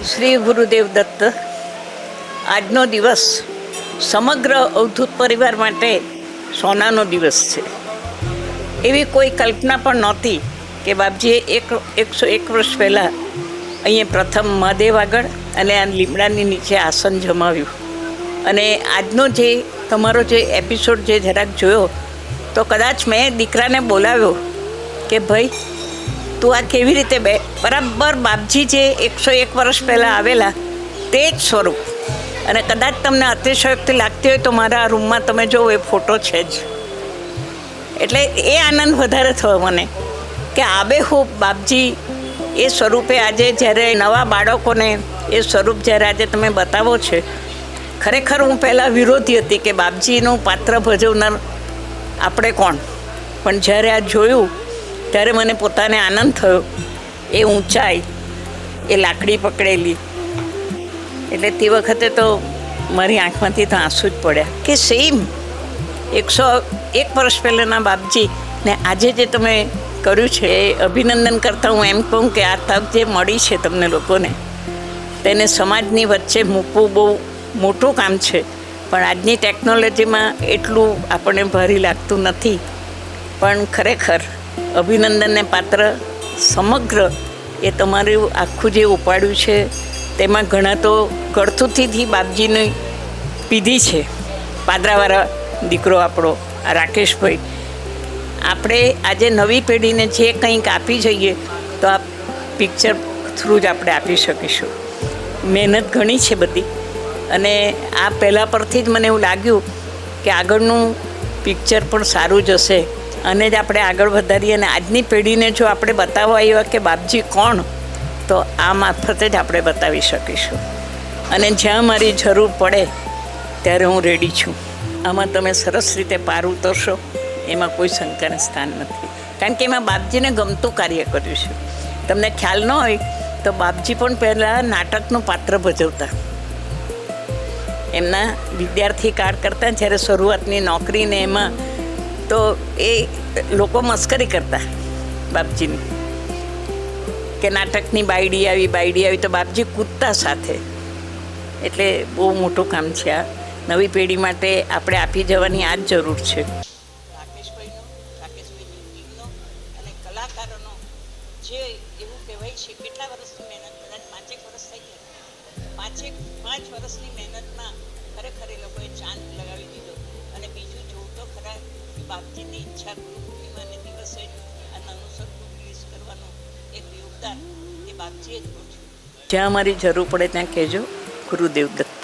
શ્રી ગુરુદેવ દત્ત. આજનો દિવસ સમગ્ર અવધૂત પરિવાર માટે સોનાનો દિવસ છે. એવી કોઈ કલ્પના પણ નહોતી કે બાપજીએ 101 વર્ષ પહેલાં અહીંયા પ્રથમ મહાદેવ આગળ અને આ લીમડાની નીચે આસન જમાવ્યું. અને આજનો જે તમારો જે એપિસોડ જે જરાક જોયો તો કદાચ મેં દીકરાને બોલાવ્યો કે ભાઈ તું આ કેવી રીતે બરાબર બાપજી જે 101 વર્ષ પહેલાં આવેલા તે જ સ્વરૂપ. અને કદાચ તમને અતિશયોક્તિ લાગતી હોય તો મારા રૂમમાં તમે જુઓ એ ફોટો છે જ. એટલે એ આનંદ વધારે થયો મને કે આબેહૂબ બાપજી એ સ્વરૂપે આજે જ્યારે નવા બાળકોને એ સ્વરૂપ જ્યારે આજે તમે બતાવો છે. ખરેખર હું પહેલાં વિરોધી હતી કે બાપજીનું પાત્ર ભજવનાર આપણે કોણ, પણ જ્યારે આ જોયું ત્યારે મને પોતાને આનંદ થયો. એ ઊંચાઈ, એ લાકડી પકડેલી, એટલે તે વખતે તો મારી આંખમાંથી તો આંસુ જ પડ્યા કે સેમ 101 વર્ષ પહેલાંના બાપજી ને આજે જે તમે કર્યું છે એ અભિનંદન કરતાં હું એમ કહું કે આ તક જે મળી છે તમને લોકોને તેને સમાજની વચ્ચે મૂકવું બહુ મોટું કામ છે. પણ આજની ટેકનોલોજીમાં એટલું આપણને ભારી લાગતું નથી. પણ ખરેખર અભિનંદનને પાત્ર સમગ્ર એ તમારું આખું જે ઉપાડ્યું છે તેમાં ઘણા તો ગળથુથીથી બાપજીની પીધી છે. પાદરાવાળા દીકરો આપણો આ રાકેશભાઈ, આપણે આજે નવી પેઢીને જે કંઈક આપી જઈએ તો આ પિક્ચર થ્રુ જ આપણે આપી શકીશું. મહેનત ઘણી છે બધી, અને આ પહેલાં પરથી જ મને એવું લાગ્યું કે આગળનું પિક્ચર પણ સારું જ હશે અને જ આપણે આગળ વધારીએ. અને આજની પેઢીને જો આપણે બતાવવા આવ્યા કે બાપજી કોણ, તો આ મારફતે જ આપણે બતાવી શકીશું. અને જ્યાં મારી જરૂર પડે ત્યારે હું રેડી છું. આમાં તમે સરસ રીતે પાર ઉતરશો, એમાં કોઈ શંકાનું સ્થાન નથી. કારણ કે એમાં બાપજીને ગમતું કાર્ય કર્યું છે. તમને ખ્યાલ ન હોય તો બાપજી પણ પહેલાં નાટકનું પાત્ર ભજવતા. એમના વિદ્યાર્થી કાળ કરતાં જ્યારે શરૂઆતની નોકરીને એમાં તો એ લોકો મસ્કરી કરતા બાપજીની કે નાટકની બાયડી આવી તો બાપજી કૂદતા સાથે. એટલે બહુ મોટું કામ છે આ. નવી પેઢી માટે આપણે આપી જવાની આ જ જરૂર છે. રાકેશભાઈની ટીમનો અને કલાકારોનો જે એવું કહેવાય છે કેટલા વર્ષની મહેનત, કદાચ 5 વર્ષ થઈ ગયા, 5 વર્ષની મહેનતમાં ખરેખર એ લોકોએ ચાંદ લગાવી દીધો. અને બીજું જોવું તો ખરા બાપજીની ઈચ્છા ગુરુ પૂર્ણિમાને દિવસે આ નાનું સરખું રિલીઝ કરવાનું એક યોગદાન એ બાપજીએ જ કર્યું. જ્યાં અમારી જરૂર પડે ત્યાં કહેજો. ગુરુદેવ દત્ત.